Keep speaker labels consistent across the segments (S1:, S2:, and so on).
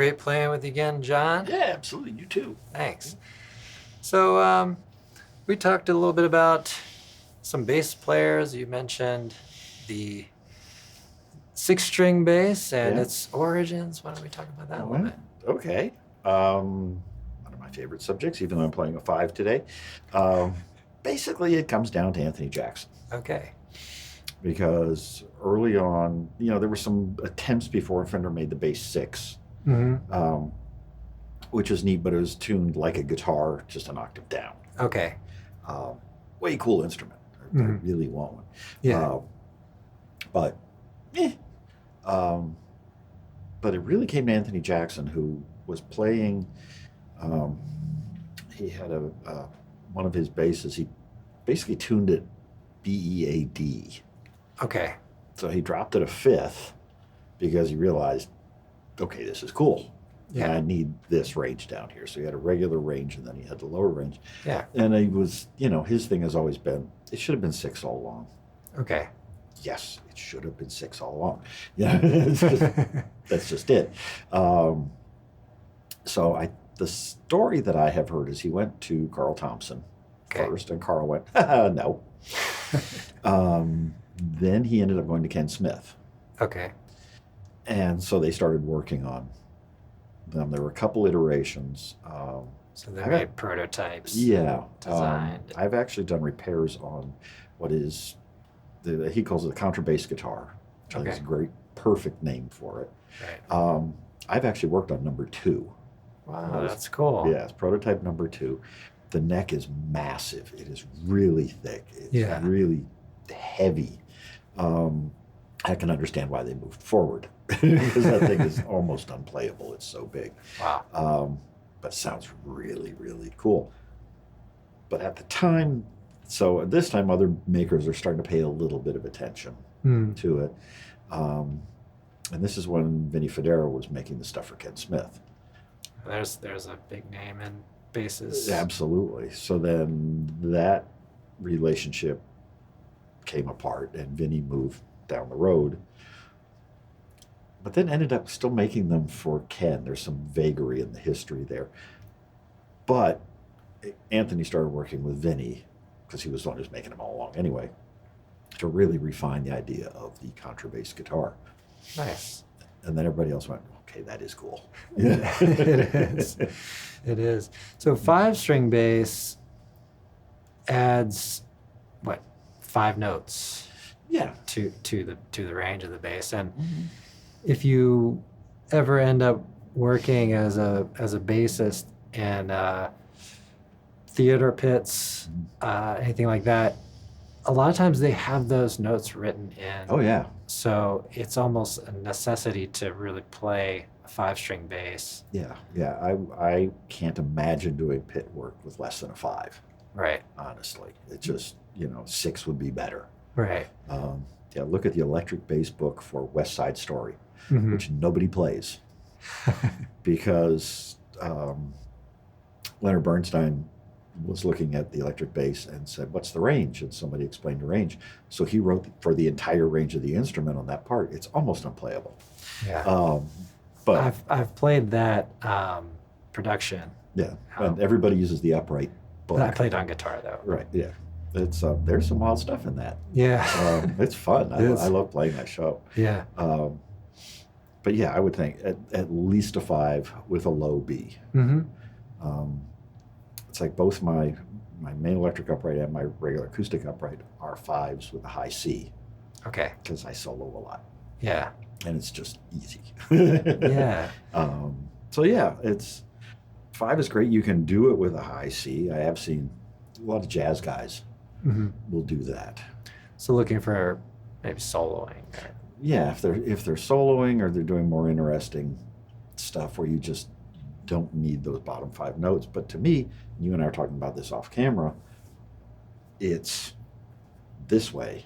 S1: great playing with you again, John.
S2: Yeah, absolutely. You too.
S1: Thanks. So, we talked a little bit about some bass players. You mentioned the six-string bass and
S2: Yeah.
S1: its origins. Why don't we talk about that a little bit?
S2: Okay. One of my favorite subjects, even though I'm playing a 5 today. Basically, it comes down to Anthony Jackson.
S1: Okay.
S2: Because early on, there were some attempts before Fender made the bass 6,
S1: Mm-hmm.
S2: which was neat, but it was tuned like a guitar, just an octave down.
S1: Okay.
S2: Way cool instrument. I really want one.
S1: Yeah.
S2: But it really came to Anthony Jackson, who was playing. He had one of his basses. He basically tuned it B-E-A-D.
S1: Okay.
S2: So he dropped it a fifth because he realized, okay, this is cool.
S1: Yeah.
S2: And I need this range down here. So he had a regular range and then he had the lower range.
S1: Yeah.
S2: And he was, his thing has always been, it should have been 6 all along.
S1: Okay.
S2: Yes, it should have been 6 all along. Yeah, that's just it. The story that I have heard is he went to Carl Thompson first, and Carl went, no. Then he ended up going to Ken Smith.
S1: Okay.
S2: And so they started working on them. There were a couple iterations.
S1: So they made prototypes.
S2: Yeah.
S1: Designed.
S2: I've actually done repairs on what is, he calls it a contrabass guitar, which I think is a great, perfect name for it.
S1: Right.
S2: I've actually worked on number 2.
S1: Wow, that's cool.
S2: Yeah, it's prototype number 2. The neck is massive. It is really thick. It's really heavy. I can understand why they moved forward because that thing is almost unplayable. It's so big.
S1: Wow.
S2: But it sounds really, really cool. But at the time, so at this time, other makers are starting to pay a little bit of attention to it. And this is when Vinny Federa was making the stuff for Ken Smith.
S1: There's a big name in basses.
S2: Absolutely. So then that relationship came apart and Vinny moved down the road, but then ended up still making them for Ken. There's some vagary in the history there. But Anthony started working with Vinny, because he was the one who was making them all along anyway, to really refine the idea of the contrabass guitar.
S1: Nice.
S2: And then everybody else went, okay, that is cool.
S1: Yeah. It is. It is. So 5-string bass adds, 5 notes?
S2: Yeah.
S1: To the range of the bass. And if you ever end up working as a bassist in theater pits, anything like that, a lot of times they have those notes written in.
S2: Oh yeah.
S1: So it's almost a necessity to really play a 5-string bass.
S2: Yeah. I can't imagine doing pit work with less than a 5.
S1: Right.
S2: Honestly, it just 6 would be better.
S1: Right.
S2: Look at the electric bass book for West Side Story, which nobody plays because Leonard Bernstein was looking at the electric bass and said, "What's the range?" And somebody explained the range. So he wrote for the entire range of the instrument on that part. It's almost unplayable.
S1: Yeah.
S2: But
S1: I've played that production.
S2: Yeah, and everybody uses the upright book.
S1: I played on guitar though.
S2: Right. Yeah. It's there's some wild stuff in that.
S1: Yeah.
S2: It's fun. I love playing that show.
S1: Yeah.
S2: But yeah, I would think at least a 5 with a low B. It's like both my main electric upright and my regular acoustic upright are 5s with a high C.
S1: Okay.
S2: Because I solo a lot.
S1: Yeah.
S2: And it's just easy.
S1: Yeah.
S2: So yeah, 5 is great. You can do it with a high C. I have seen a lot of jazz guys will do that.
S1: So looking for maybe soloing.
S2: Yeah, if they're soloing or they're doing more interesting stuff where you just don't need those bottom 5 notes. But to me, you and I are talking about this off camera, it's this way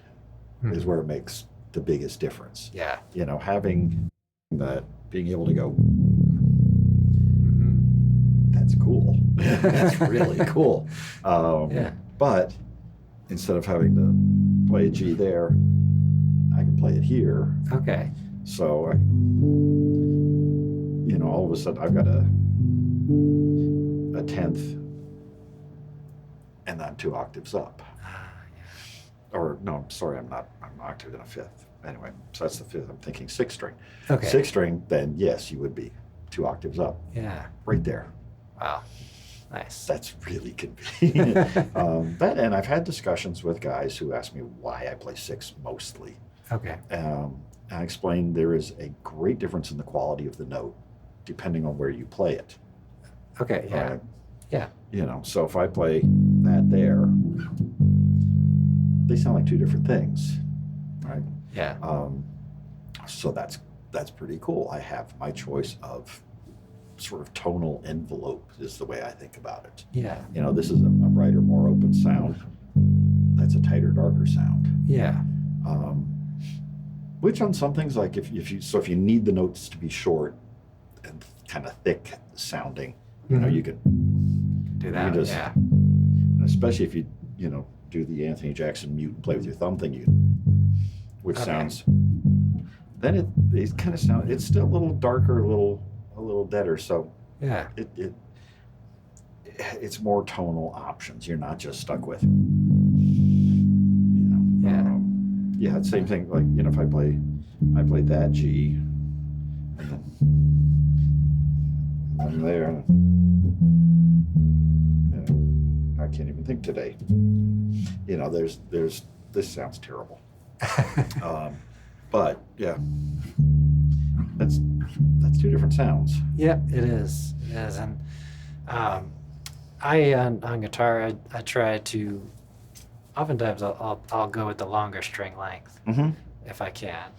S2: is where it makes the biggest difference.
S1: Yeah.
S2: Having that, being able to go, that's cool. That's really cool.
S1: Yeah.
S2: But instead of having to play a G there, I can play it here.
S1: Okay.
S2: So, all of a sudden I've got a tenth, and I'm 2 octaves up. Or no, I'm sorry, I'm not. I'm an octave and a fifth. Anyway, so that's the fifth. I'm thinking 6th string.
S1: Okay.
S2: 6th string, then yes, you would be 2 octaves up.
S1: Yeah.
S2: Right there.
S1: Wow. Nice.
S2: That's really convenient. And I've had discussions with guys who ask me why I play 6 mostly.
S1: Okay.
S2: I explained there is a great difference in the quality of the note depending on where you play it.
S1: Okay. Yeah.
S2: Right?
S1: Yeah.
S2: So if I play that there, they sound like 2 different things, right?
S1: Yeah.
S2: So that's pretty cool. I have my choice of sort of tonal envelope is the way I think about it.
S1: Yeah.
S2: This is a brighter, more open sound. That's a tighter, darker sound.
S1: Yeah.
S2: Which on some things, like if you need the notes to be short and kind of thick sounding, you can
S1: do that.
S2: just,
S1: yeah.
S2: and especially if you do the Anthony Jackson mute and play with your thumb thing, which sounds. Then it kind of sounds. It's still a little darker, a little deader. So
S1: Yeah.
S2: it's more tonal options. You're not just stuck with.
S1: Yeah.
S2: Same thing. Like if I played that G, and then there. I can't even think today. There's this sounds terrible. But yeah, that's 2 different sounds.
S1: Yeah, it is. It is. And I on guitar, I try to. Oftentimes, I'll go with the longer string length if I can,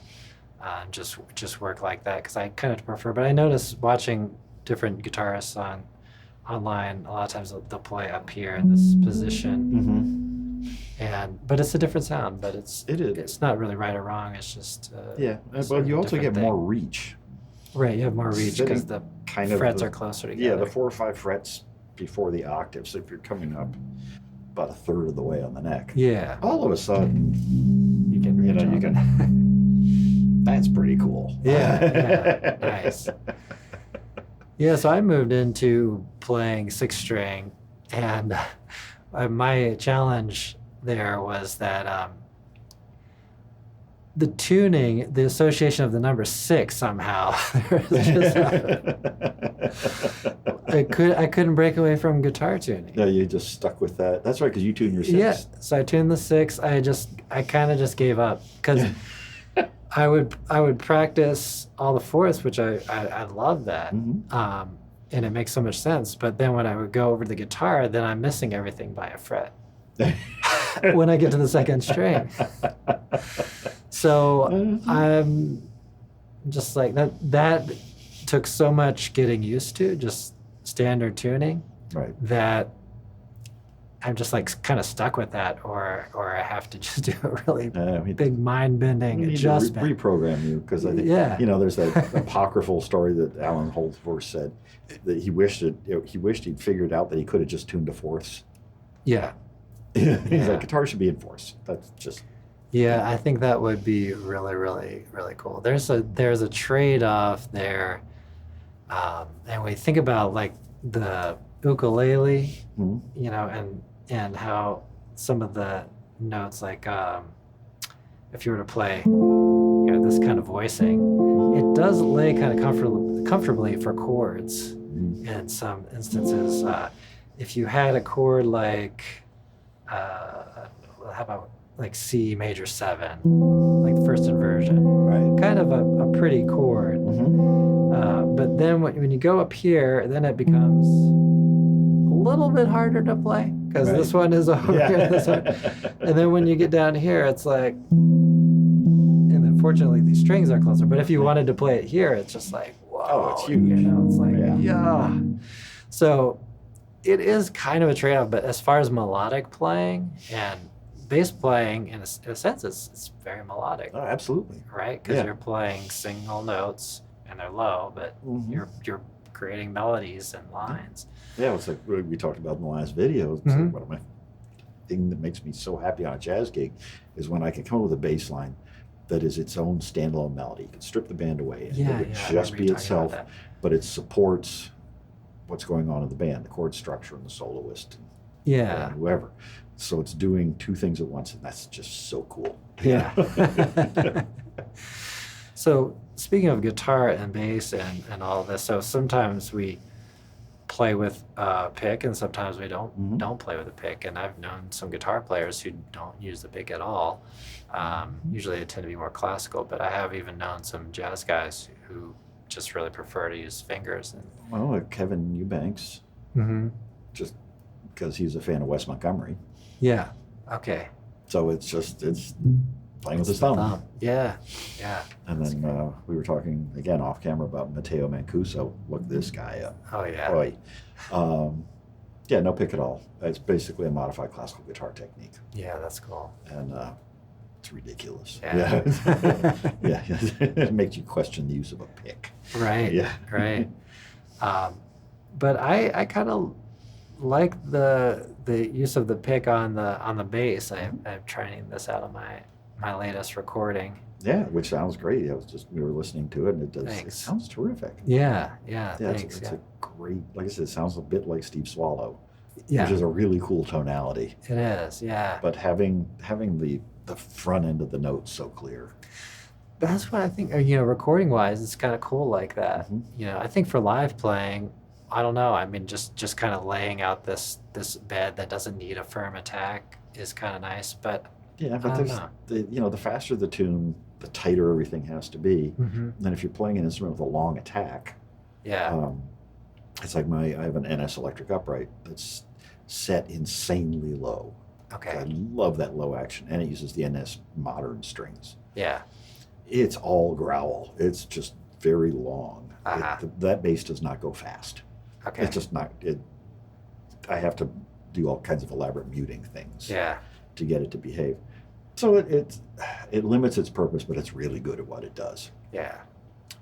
S1: just work like that because I kind of prefer. But I notice watching different guitarists online, a lot of times they'll play up here in this position, but it's a different sound. But it's not really right or wrong. It's just
S2: Well, you also get more reach.
S1: Right, you have more reach because the frets are closer together.
S2: Yeah, the 4 or 5 frets before the octave. So if you're coming up about 1/3 of the way on the neck, all of a sudden
S1: you can
S2: that's pretty cool.
S1: Yeah, nice. Yeah, so I moved into playing 6th string, and my challenge there was that the tuning, the association of the number 6 somehow, I couldn't break away from guitar tuning.
S2: No, you just stuck with that. That's right, because you tune your 6.
S1: Yeah, so I tuned the 6. I kind of just gave up because I would practice all the 4ths, which I love that, and it makes so much sense. But then when I would go over to the guitar, then I'm missing everything by a fret when I get to the 2nd string. So I'm just like that. That took so much getting used to, just standard tuning,
S2: right?
S1: That I'm just like kind of stuck with that, or I have to just do a really big mind-bending adjustment.
S2: To reprogram you, because I think there's that apocryphal story that Alan Holdsworth said that he wished he'd figured out that he could have just tuned to 4ths.
S1: Yeah.
S2: He's like, guitar should be in 4ths. That's just.
S1: Yeah, I think that would be really, really, really cool. There's a trade-off there, and we think about like the ukulele, and how some of the notes, like if you were to play, this kind of voicing, it does lay kind of comfortably for chords. In some instances, if you had a chord like, how about like C major 7, like the first inversion,
S2: right?
S1: Kind of a pretty chord. But then when you go up here, then it becomes a little bit harder to play because this one is over here, this one. And then when you get down here, it's like, and then fortunately these strings are closer. But if you wanted to play it here, it's just like, whoa,
S2: it's huge.
S1: It's like, So it is kind of a trade-off. But as far as melodic playing and bass playing, in a sense, it's very melodic.
S2: Oh, absolutely.
S1: Right? Because you're playing single notes and they're low, but you're creating melodies and lines.
S2: Yeah, it's like we talked about in the last video. It's like one of my thing that makes me so happy on a jazz gig is when I can come up with a bass line that is its own standalone melody. You can strip the band away and
S1: Yeah,
S2: it would
S1: yeah, I
S2: just
S1: remember
S2: be
S1: you talking about
S2: itself,
S1: that.
S2: but it supports what's going on in the band, the chord structure and the soloist and
S1: Yeah,
S2: whoever. So it's doing two things at once, and that's just so cool.
S1: yeah. So speaking of guitar and bass and all this, so sometimes we play with a pick and sometimes we don't play with a pick. And I've known some guitar players who don't use the pick at all. Usually they tend to be more classical, but I have even known some jazz guys who just really prefer to use fingers. And
S2: Well, Kevin Eubanks, just because he's a fan of Wes Montgomery.
S1: yeah, okay.
S2: So it's playing with his
S1: It's the
S2: thumb.
S1: Yeah, yeah.
S2: And then we were talking again off camera about Matteo Mancuso. Look this guy up.
S1: Oh yeah.
S2: Boy. Yeah, no pick at all. It's basically a modified classical guitar technique.
S1: Yeah, that's cool.
S2: And it's ridiculous.
S1: Yeah.
S2: Yeah. It makes you question the use of a pick.
S1: Right.
S2: Yeah.
S1: Right. But I kind of like the use of the pick on the bass. I'm trying this out on my latest recording.
S2: Yeah, which sounds great. We were listening to it, and it
S1: Thanks.
S2: sounds terrific.
S1: Yeah.
S2: Yeah,
S1: Thanks.
S2: it's a great, like I said, it sounds a bit like Steve Swallow,
S1: Yeah.
S2: which is a really cool tonality.
S1: It is. Yeah.
S2: But having the front end of the notes so clear.
S1: That's what I think. Recording wise, it's kind of cool like that.
S2: Mhm.
S1: I think for live playing, I don't know. I mean, just kind of laying out this bed that doesn't need a firm attack is kind of nice. But
S2: Yeah,
S1: I
S2: but
S1: don't
S2: there's
S1: know.
S2: the faster the tune, the tighter everything has to be.
S1: Mm-hmm.
S2: And then if you're playing an instrument with a long attack,
S1: Yeah.
S2: it's like I have an NS electric upright that's set insanely low. I
S1: Okay.
S2: love that low action, and it uses the NS modern strings.
S1: Yeah.
S2: It's all growl. It's just very long.
S1: Uh-huh.
S2: That bass does not go fast.
S1: Okay.
S2: It's just not. I have to do all kinds of elaborate muting things
S1: Yeah.
S2: to get it to behave. So it limits its purpose, but it's really good at what it does.
S1: Yeah.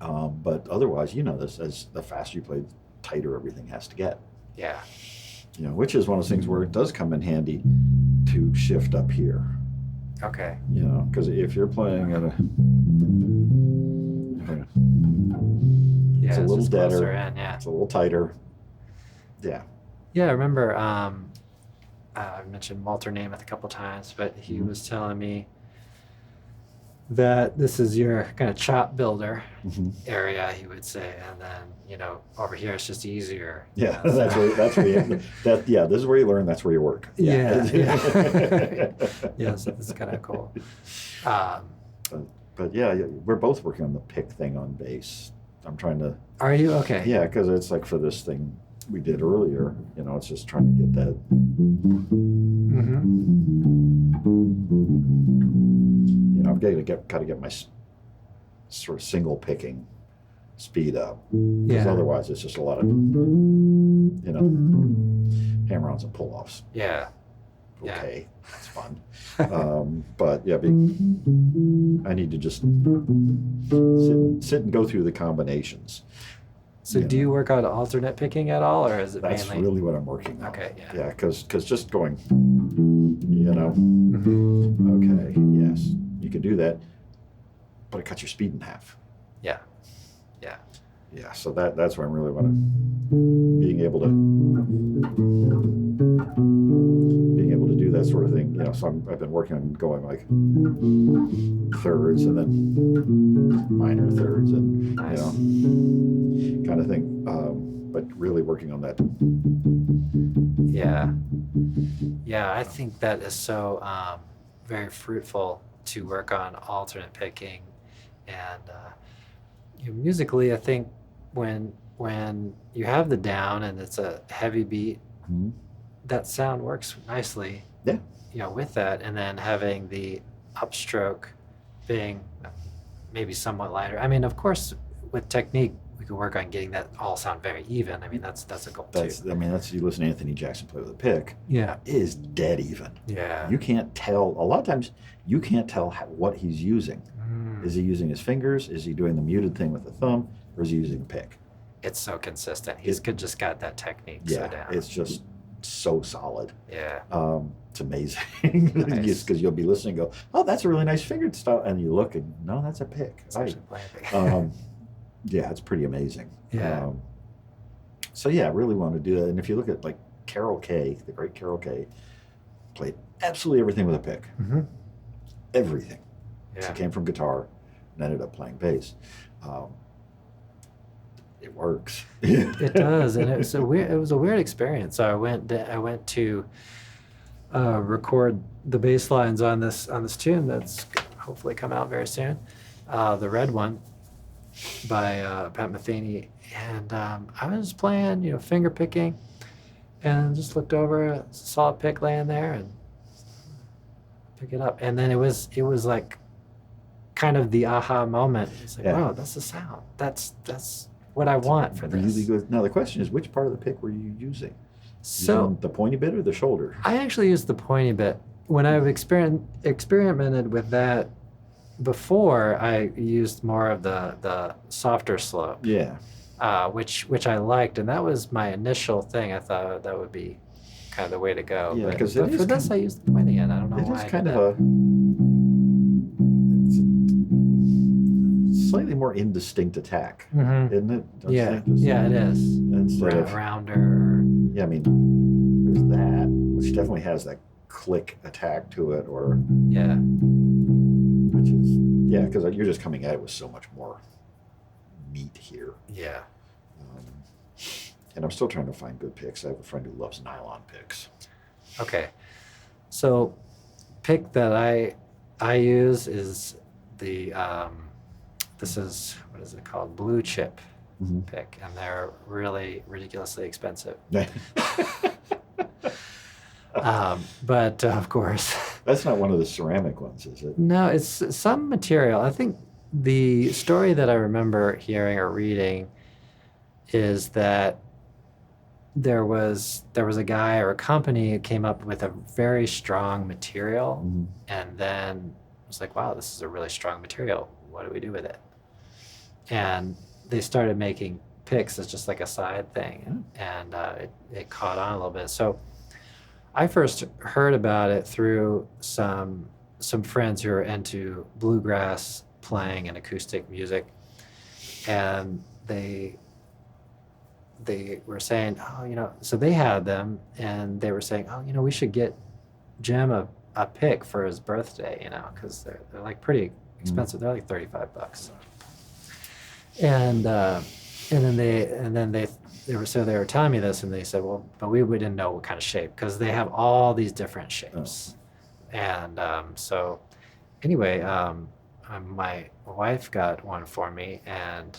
S2: But otherwise, this as the faster you play, the tighter everything has to get.
S1: Yeah.
S2: Which is one of those things where it does come in handy to shift up here.
S1: Okay.
S2: Because if you're playing at
S1: Yeah.
S2: It's a little
S1: just closer
S2: deader.
S1: in, yeah.
S2: it's a little tighter. Yeah.
S1: Yeah. I remember. I've mentioned Walter Namath a couple times, but he
S2: Mhm.
S1: was telling me that this is your kind of chop builder
S2: Mhm.
S1: area, he would say, and then over here it's just easier.
S2: Yeah,
S1: So-
S2: this is where you learn. That's where you work.
S1: Yeah. Yeah, so this is kind of cool.
S2: But yeah, we're both working on the pick thing on bass. I'm trying to,
S1: Are you okay?
S2: yeah, because it's like for this thing we did earlier, it's just trying to get that.
S1: Mm-hmm.
S2: I've got to get my sort of single picking speed up, because
S1: Yeah.
S2: otherwise it's just a lot of hammer-ons and pull-offs.
S1: Yeah. Yeah.
S2: Okay, that's fun. But yeah, I need to just sit and go through the combinations.
S1: So do you work on alternate picking at all, or is it
S2: That's
S1: mainly?
S2: really what I'm working on.
S1: Okay, yeah.
S2: Yeah, because just going,
S1: Mhm.
S2: okay, yes, you can do that, but it cuts your speed in half.
S1: Yeah. Yeah.
S2: Yeah, so that's where I'm really want to being able to do that sort of thing. So I've been working on going like thirds and then minor thirds and
S1: Nice.
S2: kind of thing. But really working on that.
S1: Yeah. Yeah, I think that is so very fruitful to work on alternate picking, and musically, I think when you have the down and it's a heavy beat,
S2: Mhm.
S1: that sound works nicely.
S2: Yeah.
S1: With that, and then having the upstroke being maybe somewhat lighter. I mean, of course, with technique, we could work on getting that all sound very even. I mean, that's a goal too.
S2: That's you listen to Anthony Jackson play with a pick,
S1: Yeah.
S2: it is dead even.
S1: Yeah.
S2: You can't tell, a lot of times, you can't tell what he's using.
S1: Mm.
S2: Is he using his fingers? Is he doing the muted thing with the thumb? Or is he using a pick?
S1: It's so consistent. He's just got that technique so
S2: Yeah,
S1: down.
S2: it's just so solid.
S1: Yeah.
S2: It's amazing.
S1: Nice.
S2: Because you'll be listening and go, oh, that's a really nice fingered style. And you look and, no, that's a pick.
S1: It's
S2: Right.
S1: actually playing.
S2: Yeah, it's pretty amazing.
S1: Yeah.
S2: So yeah, I really want to do that. And if you look at like Carol Kay, the great Carol Kay, played absolutely everything with a pick.
S1: Mm-hmm.
S2: Everything.
S1: Yeah.
S2: She came from guitar and ended up playing bass. It works.
S1: It does, and it was a weird experience. So I went to record the bass lines on this tune that's hopefully come out very soon, the Red One by Pat Metheny, and I was playing, finger picking, and just looked over, saw a pick laying there, and pick it up, and then it was like kind of the aha moment. It's like,
S2: Yeah.
S1: wow, that's the sound. That's what I want for this.
S2: Really good. Now the question is, which part of the pick were you using?
S1: So
S2: Using the pointy bit or the shoulder?
S1: I actually used the pointy bit. When I've experimented with that before, I used more of the softer slope,
S2: Yeah.
S1: which I liked, and that was my initial thing. I thought that would be kind of the way to go.
S2: Yeah,
S1: but
S2: 'cause it
S1: but
S2: is
S1: for this, I used the pointy end. I don't know
S2: It
S1: why.
S2: is
S1: I did
S2: kind of
S1: that.
S2: it's slightly more indistinct attack,
S1: Mhm.
S2: isn't it? Don't you
S1: Yeah,
S2: think? This-
S1: yeah, it is.
S2: Instead of,
S1: Rounder.
S2: yeah, I mean, there's that, which definitely has that click attack to it, or
S1: Yeah,
S2: which is, yeah, because you're just coming at it with so much more meat here.
S1: yeah.
S2: Um, and I'm still trying to find good picks. I have a friend who loves nylon picks.
S1: Okay, so pick that I use is the this is, what is it called, Blue Chip
S2: Mhm.
S1: pick, and they're really ridiculously expensive. But of course,
S2: That's not one of the ceramic ones, is it?
S1: no, it's some material. I think the story that I remember hearing or reading is that there was a guy or a company who came up with a very strong material,
S2: Mhm.
S1: and then was like, wow, this is a really strong material. What do we do with it? And they started making picks as just like a side thing, and it caught on a little bit. So I first heard about it through some friends who are into bluegrass playing and acoustic music, and they were saying, oh, so they had them, and they were saying, oh, we should get Jim a pick for his birthday, because they're like pretty expensive. They're like $35. And then they were telling me this, and they said, well, but we didn't know what kind of shape, because they have all these different shapes. And so anyway, my wife got one for me, and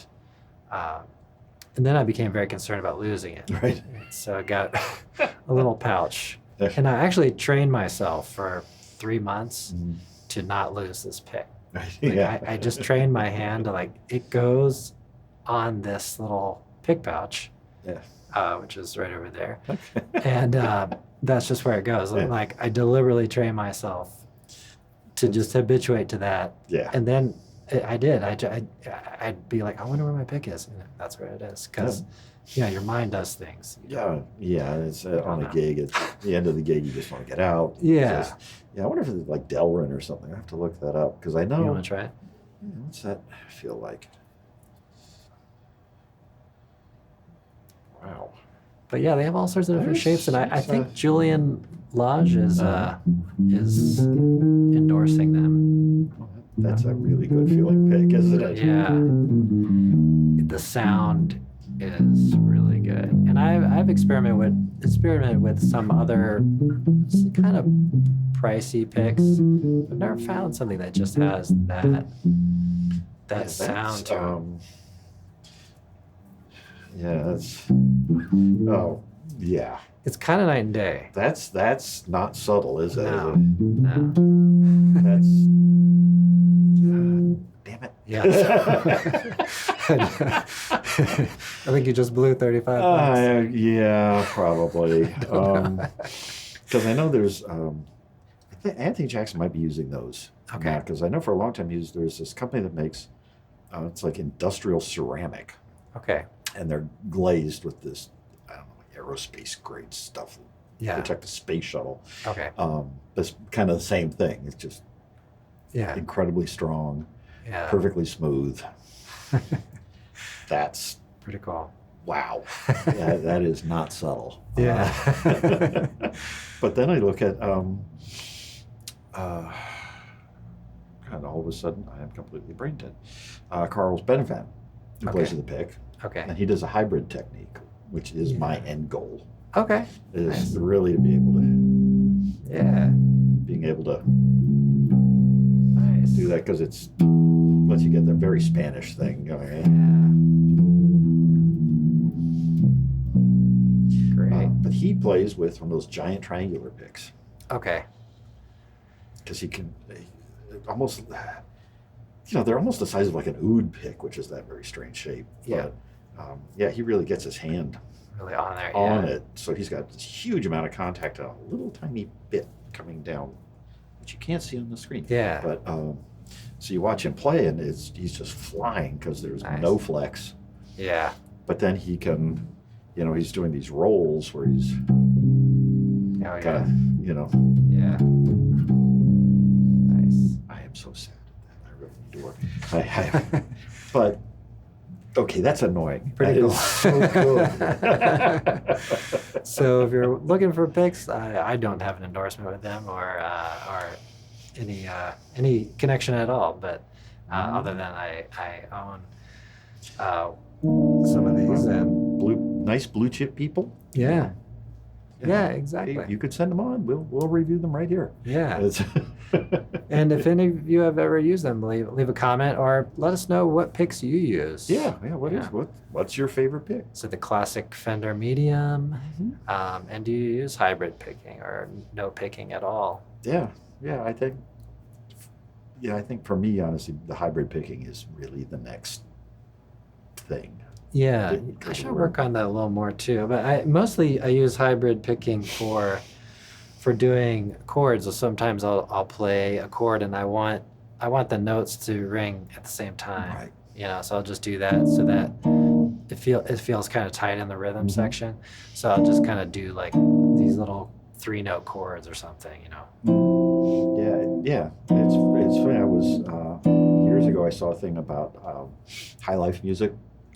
S1: then I became very concerned about losing it.
S2: Right.
S1: So I got a little pouch,
S2: Yeah.
S1: and I actually trained myself for 3 months
S2: Mhm.
S1: to not lose this pick. Like,
S2: Yeah.
S1: I just trained my hand to, like, it goes on this little pick pouch,
S2: Yeah.
S1: which is right over there,
S2: Okay.
S1: and that's just where it goes.
S2: Yeah.
S1: Like, I deliberately trained myself to just habituate to that,
S2: Yeah.
S1: and then I did. I'd be like, I wonder where my pick is, and that's where it is, because your mind does things.
S2: Yeah. It's
S1: don't
S2: on a
S1: know.
S2: gig. At the end of the gig, you just want to get out.
S1: Yeah.
S2: Yeah. I wonder if it's like Delrin or something. I have to look that up because I know.
S1: You want to try it?
S2: Yeah, what's that feel like? Wow.
S1: But yeah, they have all sorts of different
S2: There's-
S1: shapes, and I
S2: there's,
S1: think Julian Lodge is endorsing them.
S2: That's a really good feeling pick, isn't it?
S1: Yeah, the sound is really good, and I've experimented with some other kind of pricey picks. I've never found something that just has that sound to it.
S2: Yeah, that's. Oh, yeah.
S1: It's kind of night and day.
S2: That's not subtle, is it?
S1: No. No.
S2: That's. Damn it.
S1: Yeah. I think you just blew 35 bucks.
S2: Yeah, probably. Because I know there's. I think Anthony Jackson might be using those.
S1: Okay.
S2: Because I know for a long time there's this company that makes. It's like industrial ceramic.
S1: Okay.
S2: And they're glazed with this, I don't know, like aerospace grade stuff,
S1: Yeah.
S2: protect a space shuttle.
S1: Okay.
S2: It's kind of the same thing. It's just
S1: Yeah.
S2: incredibly strong,
S1: Yeah.
S2: perfectly smooth. That's
S1: Pretty cool.
S2: wow. That is not subtle.
S1: Yeah.
S2: But then I look at God, all of a sudden I am completely brain dead. Carl's Benevent, who plays
S1: Okay.
S2: with the pick,
S1: Okay.
S2: and he does a hybrid technique, which is my end goal.
S1: Okay.
S2: Is
S1: Nice.
S2: really to be able to
S1: Yeah. Nice.
S2: do that because it's lets you get the very Spanish thing going.
S1: Yeah. Great.
S2: But he plays with one of those giant triangular picks
S1: Okay.
S2: because he can almost, they're almost the size of like an oud pick, which is that very strange shape.
S1: Yeah.
S2: But, he really gets his hand
S1: Really on there.
S2: on
S1: Yeah.
S2: it, so he's got this huge amount of contact on a little tiny bit coming down, which you can't see on the screen.
S1: Yeah.
S2: But so you watch him play, and he's just flying because there's
S1: Nice.
S2: no flex.
S1: Yeah.
S2: But then he can, he's doing these rolls where he's
S1: Oh
S2: kind
S1: yeah.
S2: of,
S1: Yeah. Nice.
S2: I am so sad that I really need to work. But okay, that's annoying.
S1: Pretty
S2: That
S1: cool.
S2: is so good.
S1: So if you're looking for picks, I don't have an endorsement with them or any connection at all. But other than I own some of these, and
S2: nice blue chip people.
S1: yeah,
S2: Hey,
S1: exactly.
S2: you could send them on. We'll review them right here.
S1: Yeah.
S2: It's-
S1: And if any of you have ever used them, leave a comment or let us know what picks you use.
S2: yeah. What's your favorite pick?
S1: So the classic Fender Medium,
S2: Mm-hmm.
S1: and do you use hybrid picking or no picking at all?
S2: Yeah. I think for me, honestly, the hybrid picking is really the next thing.
S1: Yeah,
S2: It-
S1: I should work on that a little more too. But I use hybrid picking for doing chords. So sometimes I'll play a chord and I want the notes to ring at the same time.
S2: Right.
S1: So I'll just do that so that it feels kind of tight in the rhythm
S2: Mhm.
S1: section. So I'll just kind of do like these little 3-note chords or something.
S2: Yeah. It's funny. I was years ago. I saw a thing about high life music.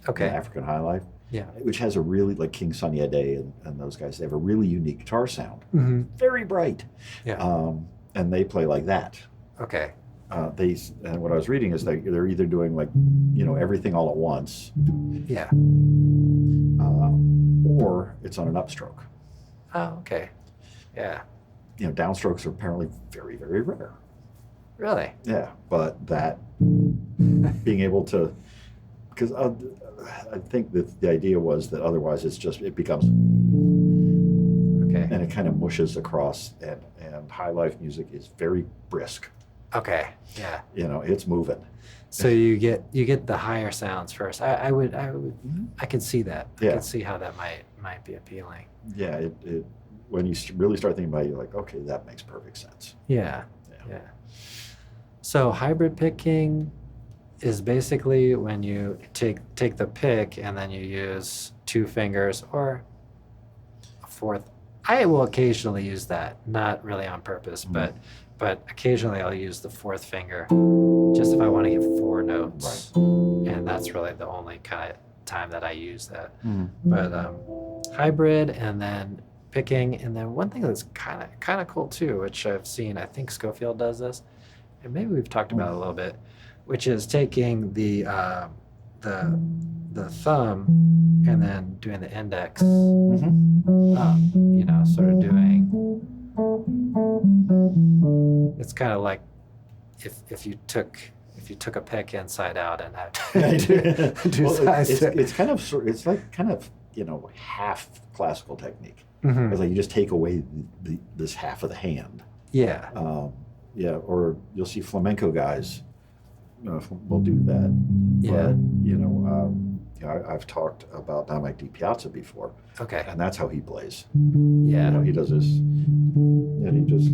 S1: Okay.
S2: African high life.
S1: Yeah.
S2: Which has a really, like King Sunny Ade and those guys, they have a really unique guitar sound.
S1: Mm-hmm.
S2: Very bright.
S1: Yeah.
S2: And they play like that.
S1: Okay.
S2: And what I was reading is they're either doing like, everything all at once,
S1: Yeah.
S2: or it's on an upstroke.
S1: Oh, okay. Yeah.
S2: Downstrokes are apparently very, very rare.
S1: Really?
S2: Yeah, but that being able to, because I think that the idea was that otherwise it becomes,
S1: Okay.
S2: and it kind of mushes across, and high life music is very brisk.
S1: Okay. Yeah.
S2: It's moving.
S1: So you get the higher sounds first. I could see that. I
S2: Yeah.
S1: could see how that might be appealing.
S2: Yeah, it when you really start thinking about it, you're like, okay, that makes perfect sense.
S1: Yeah. So hybrid picking is basically when you take the pick and then you use 2 fingers or a fourth. I will occasionally use that, not really on purpose, but occasionally I'll use the 4th finger just if I want to get 4 notes. And that's really the only kind of time that I use that. But hybrid and then picking, and then one thing that's kind of cool too, which I've seen, I think Schofield does this, and maybe we've talked about it a little bit, which is taking the thumb and then doing the index up, sort of doing. It's kind of like if you took a pick inside out and had to do
S2: Well,
S1: sides.
S2: it's kind of half classical technique.
S1: Mhm.
S2: It's like you just take away this half of the hand.
S1: Yeah.
S2: Or you'll see flamenco guys will do that.
S1: Yeah.
S2: But I've talked about Dominic DiPiazza before,
S1: Okay.
S2: and that's how he plays.
S1: Yeah.
S2: He does this, and he just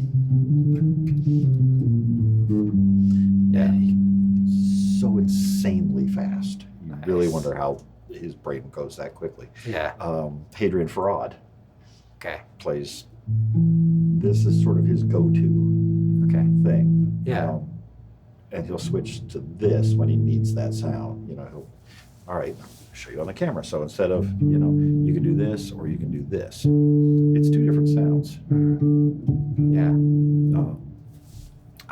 S2: so insanely fast. You really
S1: Nice.
S2: wonder how his brain goes that quickly.
S1: Yeah.
S2: Hadrian Farad
S1: Okay.
S2: plays this is sort of his go-to
S1: Okay.
S2: thing.
S1: Yeah.
S2: And he'll switch to this when he needs that sound. All right, I'll show you on the camera. So instead of, you can do this or you can do this. It's two different sounds.
S1: Yeah.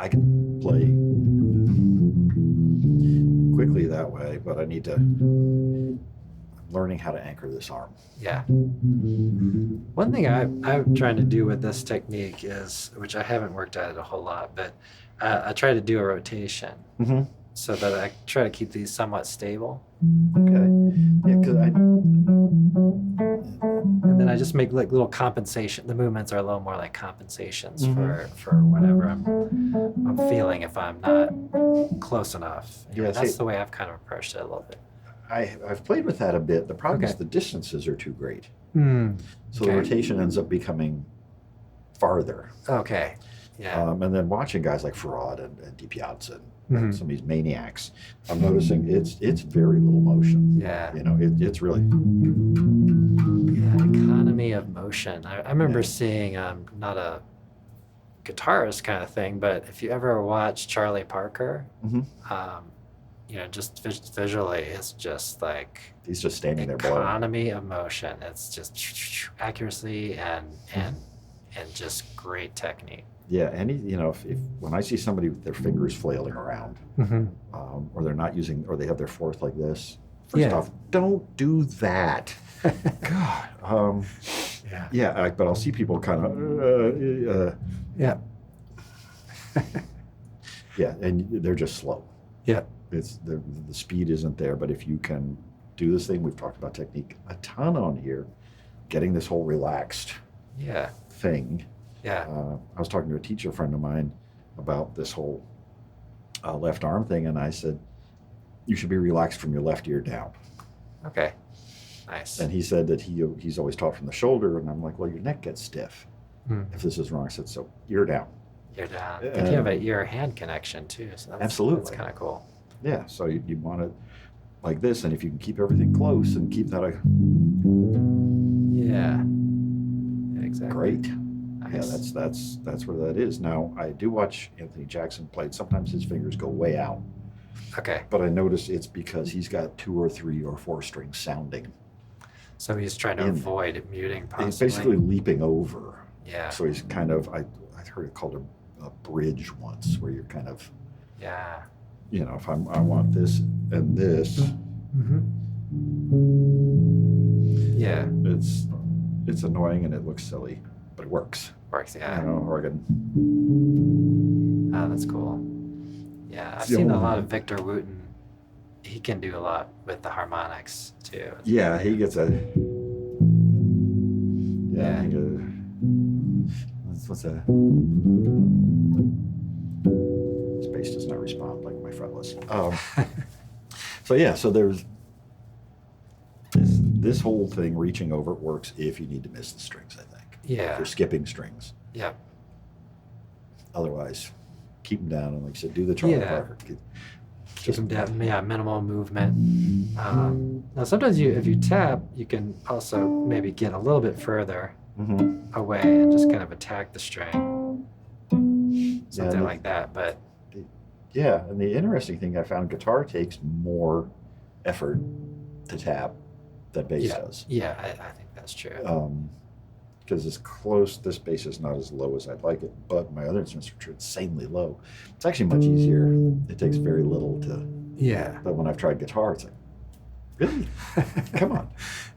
S2: I can play quickly that way, but I need to, I'm learning how to anchor this arm.
S1: Yeah. One thing I'm trying to do with this technique is, which I haven't worked at it a whole lot, but I try to do a rotation
S2: Mm-hmm.
S1: so that I try to keep these somewhat stable.
S2: Okay. Yeah, because
S1: And then I just make like little compensation. The movements are a little more like compensations
S2: Mhm.
S1: for whatever I'm feeling if I'm not close enough.
S2: Yeah,
S1: That's
S2: see-
S1: the way I've kind of approached it a little bit.
S2: I've played with that a bit. The problem is
S1: Okay.
S2: the distances are too great.
S1: Mm.
S2: So the
S1: Okay.
S2: rotation ends up becoming farther.
S1: Okay. Yeah.
S2: And then watching guys like Farad and DiPiazza and
S1: Mhm.
S2: some of these maniacs, I'm noticing it's very little motion.
S1: Yeah.
S2: It's really,
S1: Yeah. Economy of motion. I remember
S2: Yeah.
S1: seeing not a guitarist kind of thing, but if you ever watch Charlie Parker,
S2: Mhm.
S1: just visually, it's just like
S2: he's just standing there blowing.
S1: economy of motion. It's just accuracy and just great technique.
S2: Yeah, and if when I see somebody with their fingers flailing around, or they're not using, or they have their fourth like this, first
S1: Yeah.
S2: off, don't do that. God.
S1: Yeah.
S2: Yeah, but I'll see people kind of,
S1: Yeah.
S2: yeah, and they're just slow.
S1: Yeah.
S2: It's the speed isn't there, but if you can do this thing, we've talked about technique a ton on here, getting this whole relaxed
S1: Yeah.
S2: thing.
S1: Yeah.
S2: I was talking to a teacher friend of mine about this whole left arm thing, and I said, you should be relaxed from your left ear down.
S1: Okay. Nice.
S2: And he said that he's always taught from the shoulder, and I'm like, well, your neck gets stiff
S1: Hmm.
S2: if this is wrong. I said, so ear down.
S1: You're down. And you have an ear-hand connection too, so that's
S2: Absolutely.
S1: kind of cool.
S2: Yeah, so you want it like this, and if you can keep everything close and keep that
S1: Yeah. Yeah. Exactly.
S2: great.
S1: Nice.
S2: Yeah, that's where that is. Now, I do watch Anthony Jackson play. Sometimes his fingers go way out,
S1: Okay.
S2: but I notice it's because he's got 2 or 3 or 4 strings sounding.
S1: So he's trying to
S2: In-
S1: avoid muting, possibly.
S2: He's basically leaping over.
S1: Yeah.
S2: So he's kind of, I heard it called a bridge once, where you're kind of,
S1: Yeah.
S2: if I want this and this,
S1: Mm-hmm. Yeah.
S2: it's annoying and it looks silly, but it works.
S1: Works.
S2: I
S1: Yeah.
S2: don't know, Oregon.
S1: Oh, that's cool. Yeah, I've
S2: the
S1: seen a
S2: only-
S1: lot of Victor Wooten. He can do a lot with the harmonics too.
S2: Yeah, he gets a.
S1: Yeah.
S2: He goes, what's that? Space does not respond like my fretless. So yeah, so there's this whole thing reaching over works if you need to miss the strings, I think. If
S1: Yeah.
S2: you're skipping strings.
S1: Yeah.
S2: Otherwise, keep them down and like I said, do the Charlie
S1: Yeah.
S2: Parker.
S1: Keep them down. Yeah, minimal movement. Now, sometimes if you tap, you can also maybe get a little bit further
S2: Mm-hmm.
S1: away and just kind of attack the string, something
S2: Yeah,
S1: like that. But
S2: Yeah, and the interesting thing I found, guitar takes more effort to tap than bass does.
S1: yeah, I think that's true.
S2: Because it's close, this bass is not as low as I'd like it, but my other instruments are insanely low. It's actually much easier. It takes very little to,
S1: Yeah.
S2: but when I've tried guitar, it's like, really? Come on.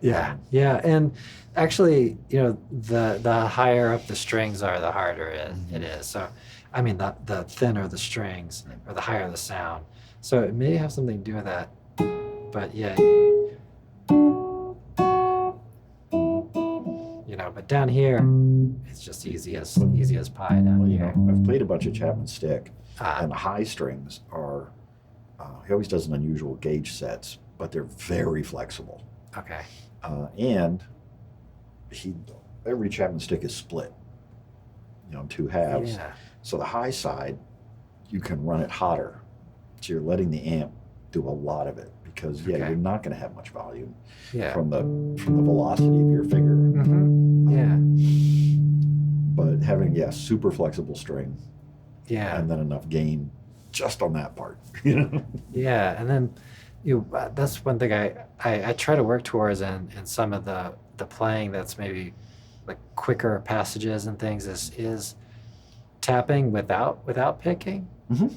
S1: Yeah, and actually, the higher up the strings are, the harder it is. So, I mean, the thinner the strings, or the higher the sound. So it may have something to do with that. But yeah, but down here, it's just easy as pie down
S2: Well,
S1: here.
S2: I've played a bunch of Chapman Stick,
S1: Ah,
S2: and the high strings are, he always does an unusual gauge sets, but they're very flexible.
S1: okay.
S2: And every Chapman Stick is split, in 2 halves.
S1: Yeah.
S2: So the high side, you can run it hotter. So you're letting the amp do a lot of it because
S1: Okay.
S2: you're not going to have much volume
S1: Yeah.
S2: from the velocity of your finger.
S1: Mm-hmm. Yeah.
S2: having super flexible string,
S1: Yeah.
S2: and then enough gain just on that part. You know.
S1: Yeah, and then that's one thing I try to work towards in some of the playing that's maybe like quicker passages and things is tapping without picking.
S2: Hmm.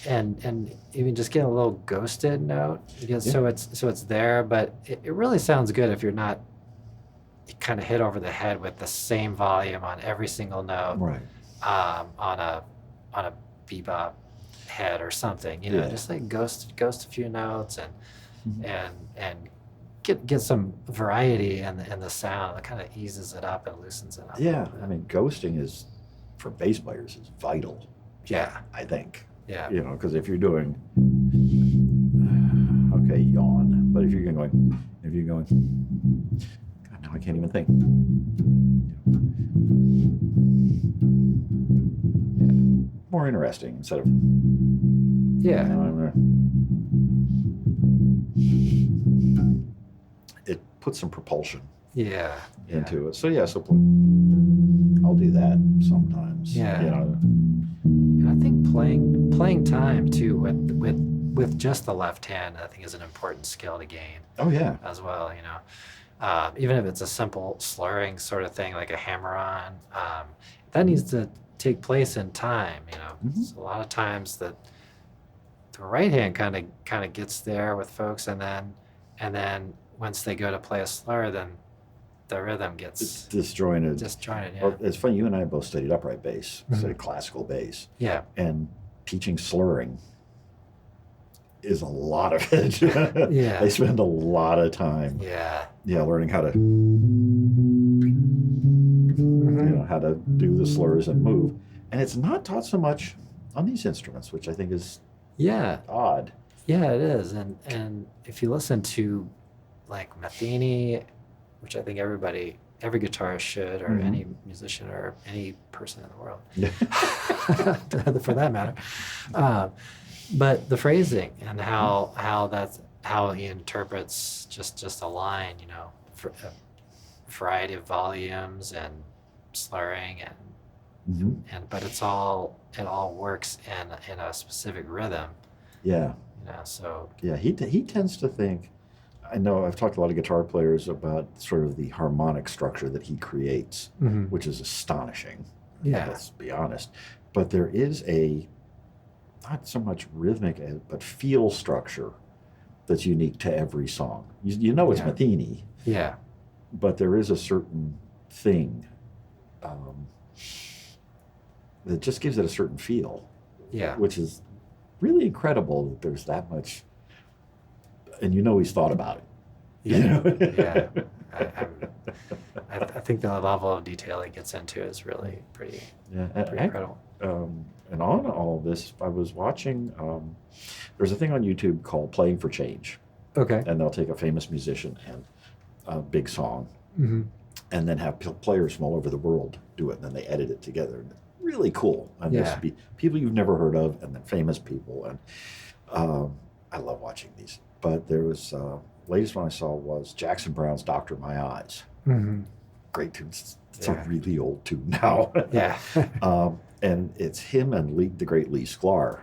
S1: And even just get a little ghosted note because
S2: Yeah.
S1: so it's there, but it really sounds good if you're not kind of hit over the head with the same volume on every single note
S2: Right.
S1: on a bebop head or something,
S2: Yeah.
S1: just like ghost a few notes
S2: Mhm.
S1: and get some variety in the sound. It kind of eases it up and loosens it up. a
S2: Yeah.
S1: little bit.
S2: I mean, ghosting is for bass players is vital.
S1: Yeah.
S2: I think.
S1: Yeah.
S2: Because if you're doing, okay, yawn, but if you're going, God, now I can't even think. Yeah. More interesting instead of,
S1: Yeah.
S2: it puts some propulsion
S1: Yeah.
S2: into it. So I'll do that sometimes.
S1: Yeah. And I think playing time too with just the left hand, I think is an important skill to gain
S2: Oh yeah.
S1: as well. Even if it's a simple slurring sort of thing like a hammer-on, that needs to take place in time.
S2: Mhm.
S1: So a lot of times the right hand kind of gets there with folks, and then once they go to play a slur, then the rhythm
S2: It's
S1: gets
S2: disjointed.
S1: disjointed. Yeah.
S2: Well, it's funny. You and I both studied upright bass,
S1: Mhm.
S2: studied classical bass,
S1: Yeah.
S2: and teaching slurring is a lot of it.
S1: Yeah.
S2: They spend a lot of time,
S1: Yeah.
S2: learning how to,
S1: Mhm.
S2: how to do the slurs and move. And it's not taught so much on these instruments, which I think is
S1: Yeah.
S2: odd.
S1: Yeah, it is. And if you listen to like Matheny, which I think every guitarist should, or
S2: Mhm.
S1: any musician or any person in the world,
S2: Yeah.
S1: for that matter. But the phrasing and how he interprets just a line, for a variety of volumes and slurring
S2: Mhm.
S1: but it all works in a specific rhythm,
S2: Yeah.
S1: so
S2: Yeah. He tends to think. I know I've talked to a lot of guitar players about sort of the harmonic structure that he creates, which is astonishing.
S1: yeah,
S2: Let's be honest. But there is not so much rhythmic, but feel structure that's unique to every song. You know it's
S1: Yeah.
S2: Matheny,
S1: yeah,
S2: but there is a certain thing that just gives it a certain feel,
S1: yeah,
S2: which is really incredible that there's that much. And he's thought about it.
S1: yeah, yeah. I think the level of detail he gets into is really pretty incredible.
S2: And on all this, I was watching. There's a thing on YouTube called "Playing for Change,"
S1: Okay.
S2: and they'll take a famous musician and a big song,
S1: Mm-hmm.
S2: and then have players from all over the world do it, and then they edit it together. And really cool. And this
S1: Yeah.
S2: would be people you've never heard of, and then famous people. And I love watching these. But there was latest one I saw was Jackson Browne's "Doctor My Eyes."
S1: Mm-hmm.
S2: Great tune. It's
S1: Yeah.
S2: a really old tune now.
S1: Yeah.
S2: And it's him and the great Lee Sklar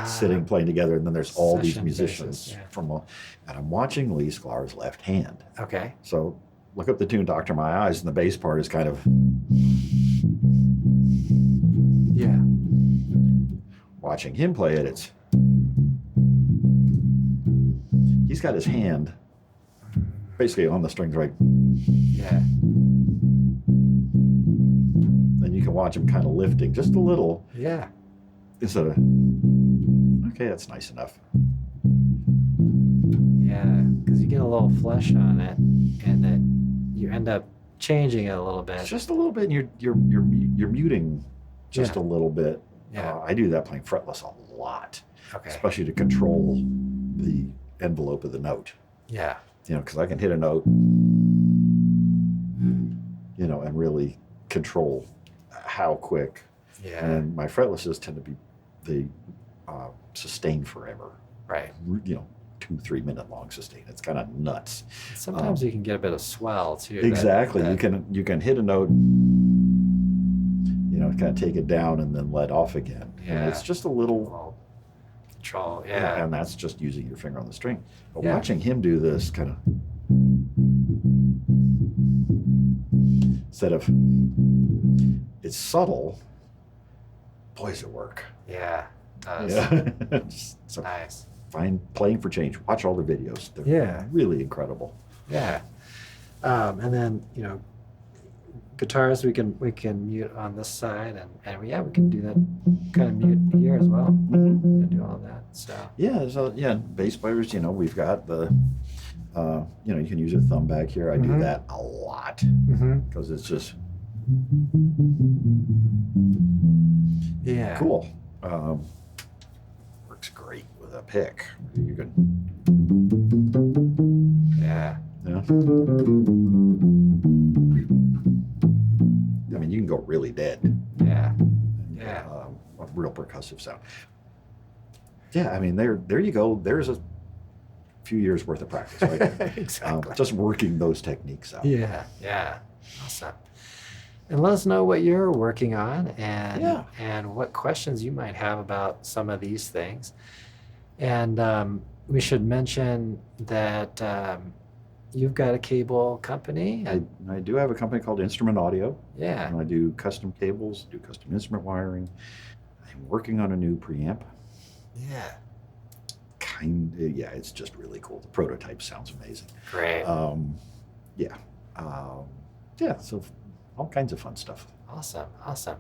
S2: sitting playing together, and then there's all these
S1: Session
S2: musicians
S1: basis, yeah.
S2: and I'm watching Lee Sklar's left hand.
S1: Okay.
S2: So look up the tune "Doctor My Eyes," and the bass part is kind of
S1: Yeah.
S2: watching him play it. He's got his hand basically on the strings, right?
S1: Yeah.
S2: And you can watch him kind of lifting just a little
S1: Yeah.
S2: instead of, okay, that's nice enough.
S1: Yeah. Because you get a little flesh on it, and then you end up changing it a little bit.
S2: It's just a little bit, and you're muting just
S1: Yeah.
S2: a little bit.
S1: Yeah.
S2: I do that playing fretless a lot,
S1: Okay.
S2: especially to control the envelope of the note.
S1: Yeah.
S2: Because I can hit a note, and really control how quick.
S1: Yeah.
S2: And my fretlesses tend to be they sustain forever.
S1: Right.
S2: 2-3 minute long sustain. It's kind of nuts.
S1: Sometimes you can get a bit of swell too.
S2: Exactly. You can hit a note, kind of take it down and then let off again.
S1: Yeah.
S2: And it's just a little
S1: Well, control. Yeah.
S2: and that's just using your finger on the string. But
S1: Yeah.
S2: watching him do this kind of instead of it's subtle, boy, does it work.
S1: Yeah. It does.
S2: Yeah. So
S1: Nice.
S2: find Playing for Change. Watch all their videos. They're
S1: Yeah.
S2: really incredible.
S1: Yeah. And then, guitars we can mute on this side, and yeah, we can do that kind of mute here as well. We can do all that. So
S2: Yeah, so bass players, we've got the you can use your thumb back here. I do
S1: Mhm.
S2: that a lot
S1: Mhm.
S2: because it's just
S1: yeah.
S2: cool. Works great with a pick. You can,
S1: Yeah.
S2: I mean, you can go really dead.
S1: Yeah.
S2: And,
S1: Yeah.
S2: a real percussive sound. Yeah, I mean, there you go. There's a few years worth of practice, right?
S1: Exactly.
S2: Just working those techniques out.
S1: Yeah. Yeah. Awesome. And let us know what you're working on and what questions you might have about some of these things. And we should mention that you've got a cable company.
S2: I do have a company called Instrument Audio.
S1: Yeah.
S2: And I do custom cables, do custom instrument wiring. I'm working on a new preamp.
S1: Yeah.
S2: It's just really cool. The prototype sounds amazing.
S1: Great.
S2: So all kinds of fun stuff.
S1: Awesome. Awesome.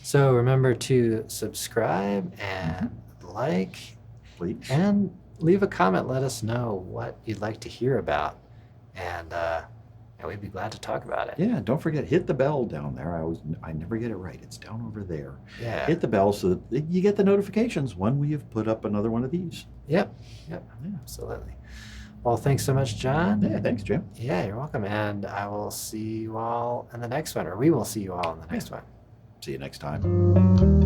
S1: So remember to subscribe and like
S2: Please.
S1: and leave a comment. Let us know what you'd like to hear about. And we'd be glad to talk about it.
S2: Yeah, don't forget, hit the bell down there. I never get it right. It's down over there.
S1: Yeah.
S2: Hit the bell so that you get the notifications when we have put up another one of these.
S1: Yep. Absolutely. Well, thanks so much, John.
S2: Yeah, thanks, Jim.
S1: Yeah, you're welcome. And I will see you all in the next one, or we will see you all in the next one.
S2: See you next time.